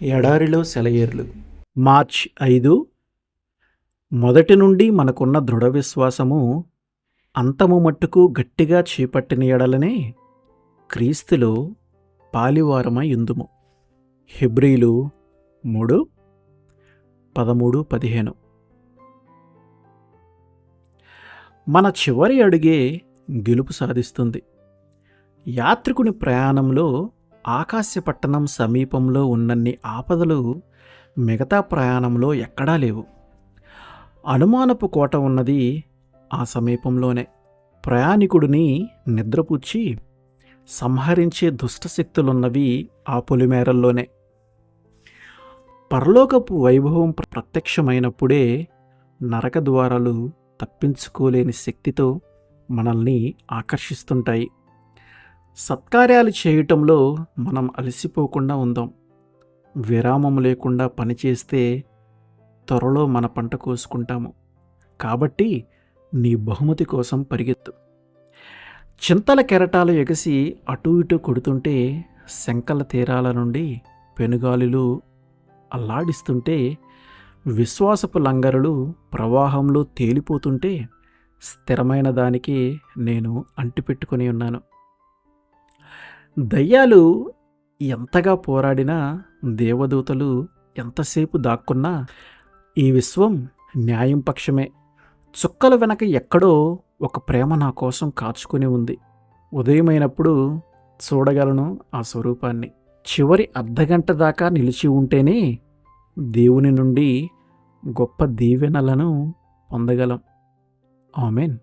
ఎడారిలో సెలయేర్లు. మార్చ్ 5. మొదటి నుండి మనకున్న దృఢ విశ్వాసము అంతము మట్టుకు గట్టిగా చేపట్టిన ఎడలనే క్రీస్తులో పాలివారమై యుందుము. హెబ్రీలు 3:13-15. మన చివరి అడుగే గెలుపు సాధిస్తుంది. యాత్రికుని ప్రయాణంలో ఆకాశపట్టణం సమీపంలో ఉన్నన్ని ఆపదలు మిగతా ప్రయాణంలో ఎక్కడా లేవు. అనుమానపు కోట ఉన్నది ఆ సమీపంలోనే. ప్రయాణికుడిని నిద్రపుచ్చి సంహరించే దుష్టశక్తులున్నవి ఆ పొలిమేరల్లోనే. పరలోకపు వైభవం ప్రత్యక్షమైనప్పుడే నరక ద్వారాలు తప్పించుకోలేని శక్తితో మనల్ని ఆకర్షిస్తుంటాయి. సత్కార్యాలు చేయటంలో మనం అలసిపోకుండా ఉందాం. విరామం లేకుండా పనిచేస్తే త్వరలో మన పంట కోసుకుంటాము. కాబట్టి నీ బహుమతి కోసం పరిగెత్తు. చింతల కెరటాలు ఎగసి అటు ఇటు కొడుతుంటే, శంకల తీరాల నుండి పెనుగాలులు అల్లాడిస్తుంటే, విశ్వాసపు లంగరులు ప్రవాహంలో తేలిపోతుంటే, స్థిరమైన దానికి నేను అంటిపెట్టుకొని ఉన్నాను. దయ్యాలు ఎంతగా పోరాడినా, దేవదూతలు ఎంతసేపు దాక్కున్నా ఈ విశ్వం న్యాయం పక్షమే. చుక్కల వెనక ఎక్కడో ఒక ప్రేమ నా కోసం కాచుకొని ఉంది. ఉదయమైనప్పుడు చూడగలను ఆ స్వరూపాన్ని. చివరి అర్ధగంట దాకా నిలిచి ఉంటేనే దేవుని నుండి గొప్ప దీవెనలను పొందగలం. ఆమేన్.